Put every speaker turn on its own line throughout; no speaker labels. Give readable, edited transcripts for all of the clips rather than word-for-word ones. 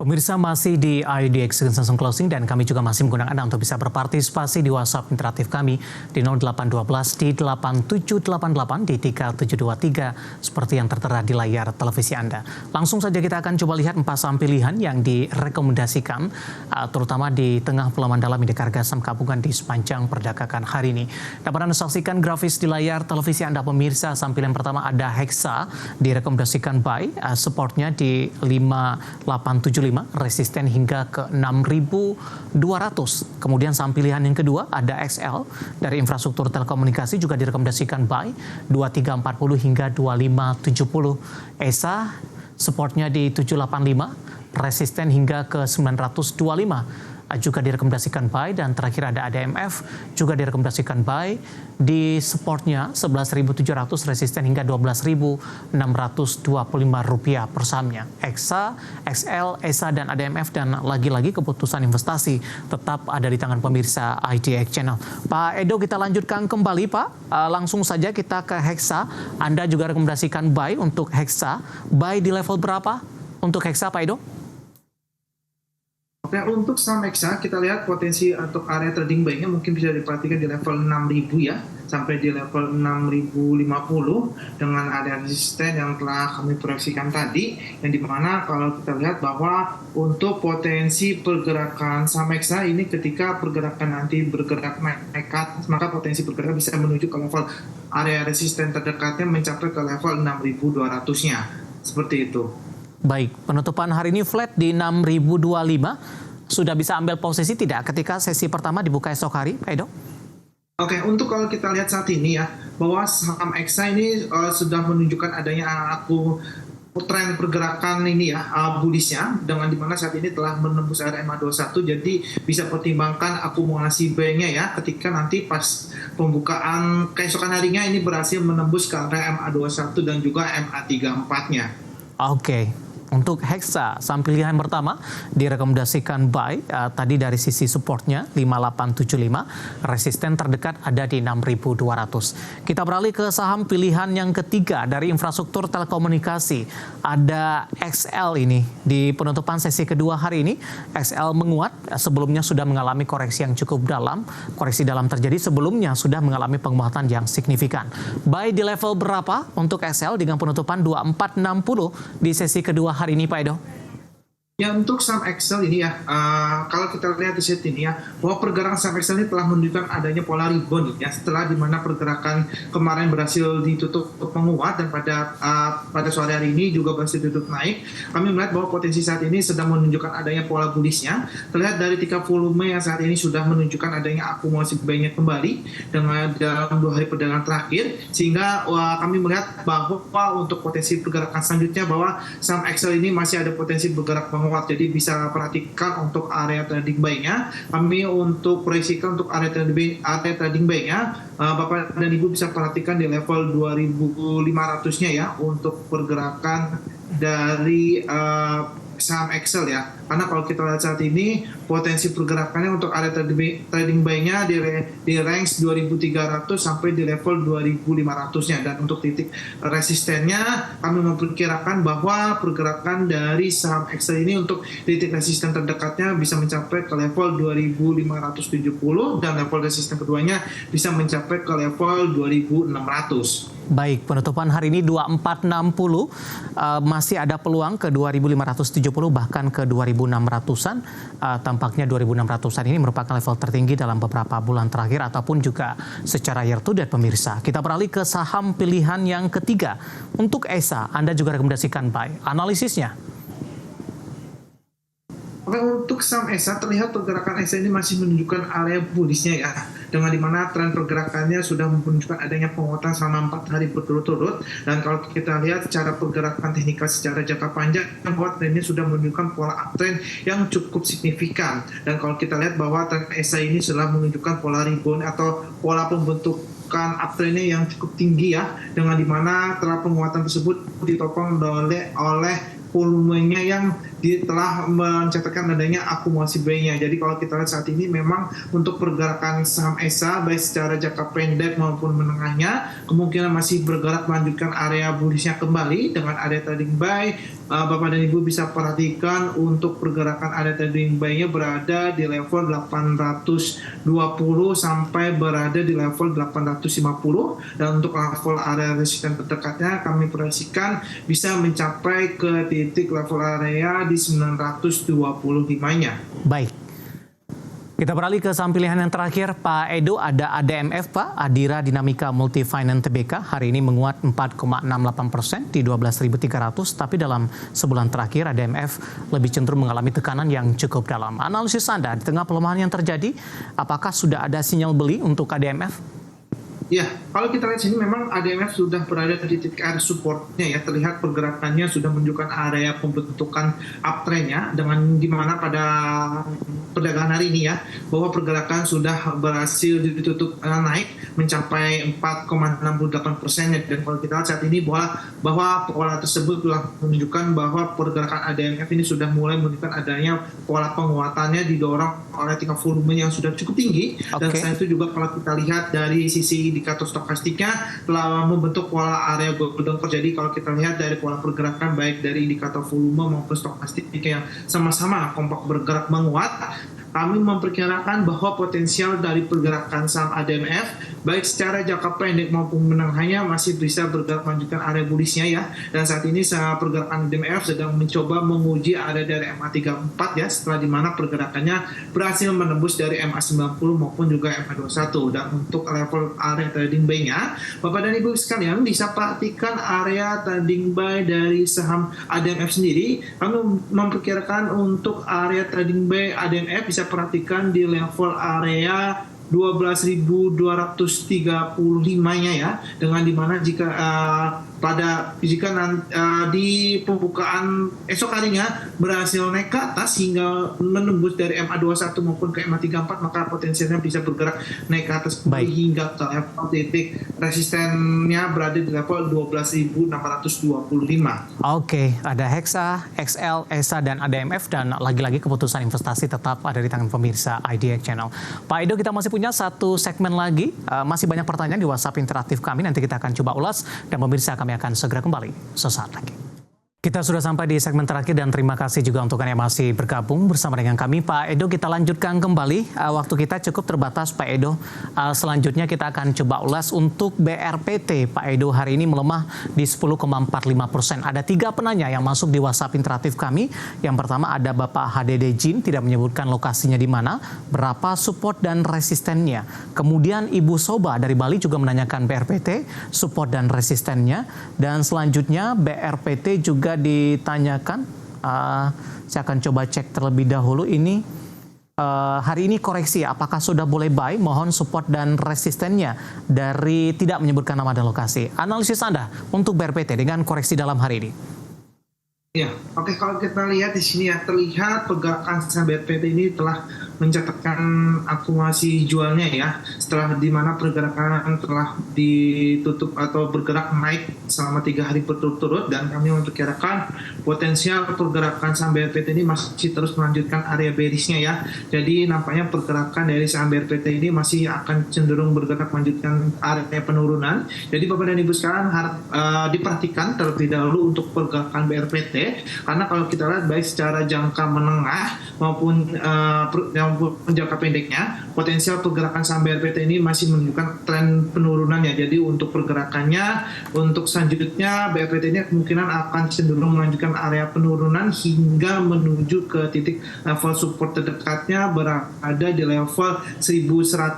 Pemirsa masih di IDX Langsung Closing dan kami juga masih menggunakan Anda untuk bisa berpartisipasi di WhatsApp interaktif kami di 0812 di 8788 di 3723 seperti yang tertera di layar televisi Anda. Langsung saja kita akan coba lihat 4 saham pilihan yang direkomendasikan terutama di tengah pelemahan dalam indeks harga saham gabungan di sepanjang perdagangan hari ini. Dapat Anda saksikan grafis di layar televisi Anda pemirsa. Saham pilihan pertama ada Hexa direkomendasikan buy, supportnya di 5875, resisten hingga ke 6.200. Kemudian saham pilihan yang kedua ada XL dari infrastruktur telekomunikasi juga direkomendasikan buy 2340 hingga 2570. ESA supportnya di 785, resisten hingga ke 925. Juga direkomendasikan buy, dan terakhir ada ADMF juga direkomendasikan buy di supportnya 11.700, resisten hingga 12.625 rupiah per sahamnya. EXA, XL, ESA dan ADMF, dan lagi-lagi keputusan investasi tetap ada di tangan pemirsa IDX Channel. Pak Edo, kita lanjutkan kembali Pak. Langsung saja kita ke Hexa. Anda juga rekomendasikan buy untuk Hexa. Buy di level berapa untuk Hexa Pak Edo?
Oke, untuk saham Hexa kita lihat potensi untuk area trading buy-nya mungkin bisa diperhatikan di level 6.000 ya, sampai di level 6.050 dengan area resisten yang telah kami proyeksikan tadi, yang dimana kalau kita lihat bahwa untuk potensi pergerakan saham Hexa ini ketika pergerakan nanti bergerak nekat, maka potensi pergerakan bisa menuju ke level area resisten terdekatnya mencapai ke level 6.200-nya, seperti itu.
Baik, penutupan hari ini flat di 6.025. Sudah bisa ambil posisi tidak ketika sesi pertama dibuka esok hari, Pak Edo?
Oke, untuk kalau kita lihat saat ini ya, bahwa saham Hexa ini sudah menunjukkan adanya tren pergerakan ini ya, bullishnya, dengan dimana saat ini telah menembus area MA21, jadi bisa pertimbangkan akumulasi buy-nya ya, ketika nanti pas pembukaan keesokan harinya ini berhasil menembus ke area MA21 dan juga MA34-nya.
Oke. Untuk Hexa, saham pilihan pertama direkomendasikan buy, tadi dari sisi supportnya 5875, resisten terdekat ada di 6200. Kita beralih ke saham pilihan yang ketiga dari infrastruktur telekomunikasi. Ada XL ini. Di penutupan sesi kedua hari ini, XL menguat, sebelumnya sudah mengalami koreksi yang cukup dalam. Koreksi dalam terjadi sebelumnya sudah mengalami penguatan yang signifikan. Buy di level berapa untuk XL dengan penutupan 2460 di sesi kedua hari ini, Pak Edo?
Ya, untuk saham XL ini ya, kalau kita lihat di set ini ya, bahwa pergerakan saham XL ini telah menunjukkan adanya pola rebound ya, setelah dimana pergerakan kemarin berhasil ditutup menguat dan pada sore hari ini juga berhasil ditutup naik. Kami melihat bahwa potensi saat ini sedang menunjukkan adanya pola bullishnya, terlihat dari tingkat volume yang saat ini sudah menunjukkan adanya akumulasi buy-nya kembali dengan dalam 2 hari perdagangan terakhir, sehingga kami melihat bahwa untuk potensi pergerakan selanjutnya bahwa saham XL ini masih ada potensi bergerak menguat. Jadi bisa perhatikan untuk area trading buy-nya. Kami untuk proyeksikan untuk area trading buy-nya, Bapak dan Ibu bisa perhatikan di level 2.500-nya ya, untuk pergerakan dari saham XL ya. Karena kalau kita lihat saat ini potensi pergerakannya untuk area trading buy-nya di range 2.300 sampai di level 2.500-nya, dan untuk titik resistennya kami memperkirakan bahwa pergerakan dari saham XL ini untuk titik resisten terdekatnya bisa mencapai ke level 2.570 dan level resisten keduanya bisa mencapai ke level 2.600.
Baik, penutupan hari ini 2460, masih ada peluang ke 2570 bahkan ke 2600-an. Tampaknya 2600-an ini merupakan level tertinggi dalam beberapa bulan terakhir ataupun juga secara year to date pemirsa. Kita beralih ke saham pilihan yang ketiga. Untuk ESA, Anda juga rekomendasikan buy. Analisisnya?
Oke, untuk saham ESA terlihat pergerakan ESA ini masih menunjukkan area bullishnya ya, dengan dimana tren pergerakannya sudah menunjukkan adanya penguatan selama 4 hari berturut-turut, dan kalau kita lihat secara pergerakan teknikal secara jangka panjang bahwa trennya sudah menunjukkan pola uptrend yang cukup signifikan, dan kalau kita lihat bahwa tren ESA ini sudah menunjukkan pola rebound atau pola pembentukan uptrendnya yang cukup tinggi ya, dengan dimana telah penguatan tersebut ditopang oleh volumenya yang telah mencatatkan adanya akumulasi buy-nya. Jadi kalau kita lihat saat ini memang untuk pergerakan saham ESA baik secara jangka pendek maupun menengahnya kemungkinan masih bergerak melanjutkan area bullishnya kembali dengan area trading buy Bapak dan Ibu bisa perhatikan untuk pergerakan area trading buy-nya berada di level 820 sampai berada di level 850, dan untuk level area resisten terdekatnya kami proyeksikan bisa mencapai ke titik level area di 925-nya.
Baik. Kita beralih ke saham pilihan yang terakhir, Pak Edo, ada ADMF, Pak, Adira Dinamika Multifinance Tbk, hari ini menguat 4,68% di 12.300, tapi dalam sebulan terakhir ADMF lebih cenderung mengalami tekanan yang cukup dalam. Analisis Anda, di tengah pelemahan yang terjadi, apakah sudah ada sinyal beli untuk ADMF?
Ya, kalau kita lihat sini memang ADMF sudah berada di titik area supportnya ya, terlihat pergerakannya sudah menunjukkan area pembentukan uptrend-nya, dengan dimana pada perdagangan hari ini ya, bahwa pergerakan sudah berhasil ditutup naik mencapai 4,68% ya, dan kalau kita lihat saat ini bahwa pola tersebut telah menunjukkan bahwa pergerakan ADMF ini sudah mulai menunjukkan adanya pola penguatannya didorong oleh tingkat volume yang sudah cukup tinggi. Dan selain itu juga kalau kita lihat dari sisi indikator stokastiknya telah membentuk pola area golden cross. Jadi kalau kita lihat dari pola pergerakan baik dari indikator volume maupun stokastik yang sama-sama kompak bergerak menguat, kami memperkirakan bahwa potensial dari pergerakan saham ADMF baik secara jangka pendek maupun menengahnya masih bisa bergerak melanjutkan area bullish-nya ya. Dan saat ini pergerakan ADMF sedang mencoba menguji area dari MA34 ya, setelah dimana pergerakannya berhasil menembus dari MA90 maupun juga MA21. Dan untuk level area trading buy-nya, Bapak dan Ibu sekalian bisa perhatikan area trading buy dari saham ADMF sendiri. Kami memperkirakan untuk area trading buy ADMF bisa perhatikan di level area 12.235-nya ya, dengan dimana jika di pembukaan esok harinya berhasil naik ke atas hingga menembus dari MA21 maupun ke MA34, maka potensialnya bisa bergerak naik ke atas hingga ke level titik resistennya berada di level 12.625.
Oke, ada Hexa, XL, ESA, dan ADMF, dan lagi-lagi keputusan investasi tetap ada di tangan pemirsa IDX Channel. Pak Edo, kita masih punya satu segmen lagi, masih banyak pertanyaan di WhatsApp interaktif kami, nanti kita akan coba ulas, dan pemirsa kami akan segera kembali sesaat lagi. Kita sudah sampai di segmen terakhir dan terima kasih juga untuk yang masih bergabung bersama dengan kami. Pak Edo, kita lanjutkan kembali. Waktu kita cukup terbatas, Pak Edo. Selanjutnya kita akan coba ulas untuk BRPT. Pak Edo hari ini melemah di 10,45%. Ada 3 penanya yang masuk di WhatsApp interaktif kami. Yang pertama ada Bapak HDD Jin, tidak menyebutkan lokasinya di mana, berapa support dan resistennya. Kemudian Ibu Soba dari Bali juga menanyakan BRPT, support dan resistennya. Dan selanjutnya BRPT juga ditanyakan, saya akan coba cek terlebih dahulu ini, hari ini koreksi, apakah sudah boleh buy, mohon support dan resistennya dari tidak menyebutkan nama dan lokasi. Analisis Anda untuk BRPT dengan koreksi dalam hari ini.
Ya, oke, kalau kita lihat di sini ya, terlihat pergerakan saham BRPT ini telah mencatatkan akumulasi jualnya ya, setelah di mana pergerakan telah ditutup atau bergerak naik selama 3 hari berturut-turut, dan kami memperkirakan potensial pergerakan saham BRPT ini masih terus melanjutkan area bearish-nya ya. Jadi nampaknya pergerakan dari saham BRPT ini masih akan cenderung bergerak melanjutkan area penurunan. Jadi Bapak dan Ibu sekarang harap diperhatikan terlebih dahulu untuk pergerakan BRPT, karena kalau kita lihat baik secara jangka menengah maupun jangka pendeknya, potensial pergerakan saham BRPT ini masih menunjukkan tren penurunannya. Jadi untuk pergerakannya, untuk selanjutnya BRPT ini kemungkinan akan cenderung melanjutkan area penurunan hingga menuju ke titik level support terdekatnya berada di level 1110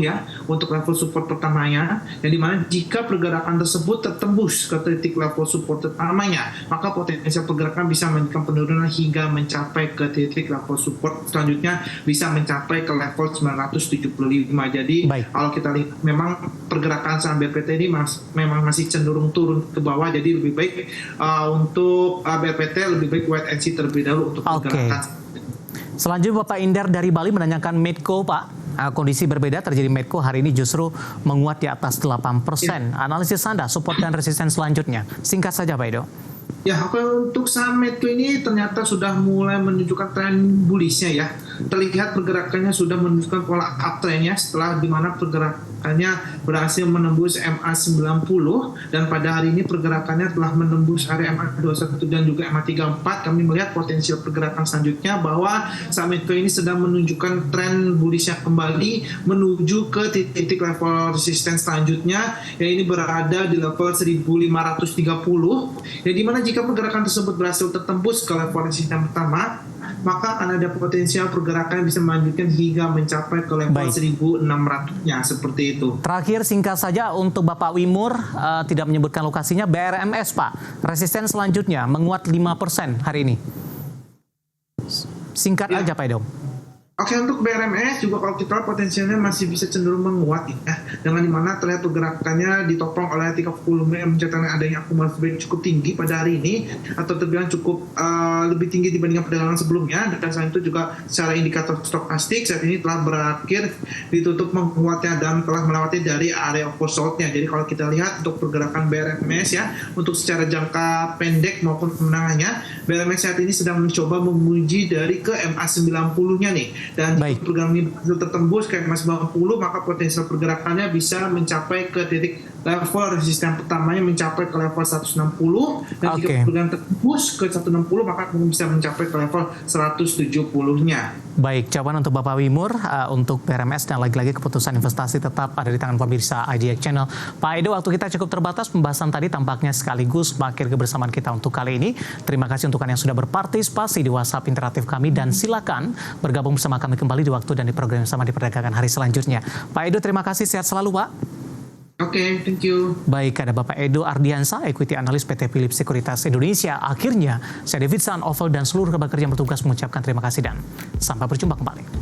ya, untuk level support pertamanya. Yang dimana jika pergerakan tersebut tertembus ke titik level support pertamanya, maka potensial pergerakan bisa melanjutkan penurunan hingga mencapai ke titik level support selanjutnya bisa mencapai ke level 975. Jadi kalau kita lihat memang pergerakan saham BRPT ini memang masih cenderung turun ke bawah. Jadi lebih baik untuk BRPT lebih baik wait and see terlebih dahulu untuk pergerakan.
Selanjutnya Bapak Indar dari Bali menanyakan Medco, Pak. Kondisi berbeda terjadi Medco hari ini justru menguat di atas 8%. Analisis Anda, support dan resisten selanjutnya. Singkat saja Pak Edo.
Ya, untuk saham Medco ini ternyata sudah mulai menunjukkan tren bullish-nya ya. Terlihat pergerakannya sudah menunjukkan pola uptrend-nya setelah di mana pergerakannya berhasil menembus MA90 dan pada hari ini pergerakannya telah menembus area MA21 dan juga MA34. Kami melihat potensial pergerakan selanjutnya bahwa saham Medco ini sedang menunjukkan tren bullish-nya kembali menuju ke titik level resisten selanjutnya, yang ini berada di level 1530, ya dimana jika pergerakan tersebut berhasil tertembus ke level resisten pertama, maka akan ada potensial pergerakan bisa melanjutkan hingga mencapai ke level 1600-nya, seperti itu.
Terakhir singkat saja untuk Bapak Wimur, tidak menyebutkan lokasinya, BRMS Pak, resisten selanjutnya menguat 5% hari ini. Singkat aja Pak Edo.
Oke, untuk BRMS juga kalau kita lihat potensialnya masih bisa cenderung menguat ya, dengan dimana terlihat pergerakannya ditopang oleh 30 mencatatkan adanya akumulasi baik cukup tinggi pada hari ini, atau terbilang cukup lebih tinggi dibandingkan perdagangan sebelumnya. Dan selain itu juga secara indikator stokastik saat ini telah berakhir ditutup menguatnya dan telah melewati dari area oversold-nya. Jadi kalau kita lihat untuk pergerakan BRMS ya, untuk secara jangka pendek maupun menengahnya, BRMS saat ini sedang mencoba memuji dari ke MA90-nya nih. Dan jika pergerakan ini berhasil tertembus ke MA90, maka potensial pergerakannya bisa mencapai ke titik level resisten pertamanya mencapai ke level 160, dan jika pergerakan tertembus ke 160 maka bisa mencapai ke level 170-nya.
Baik, jawaban untuk Bapak Wimur untuk BRMS, dan lagi-lagi keputusan investasi tetap ada di tangan pemirsa IDX Channel. Pak Edo, waktu kita cukup terbatas, pembahasan tadi tampaknya sekaligus mengakhiri kebersamaan kita untuk kali ini. Terima kasih untuk Anda yang sudah berpartisipasi di WhatsApp interaktif kami, dan silakan bergabung bersama kami kembali di waktu dan di program yang sama di perdagangan hari selanjutnya. Pak Edo, terima kasih, sehat selalu Pak.
Oke, thank you.
Baik, ada Bapak Edo Ardiansa, Equity Analyst PT Philips Sekuritas Indonesia. Akhirnya, saya David San Oval dan seluruh kerabat kerja yang bertugas mengucapkan terima kasih dan sampai berjumpa kembali.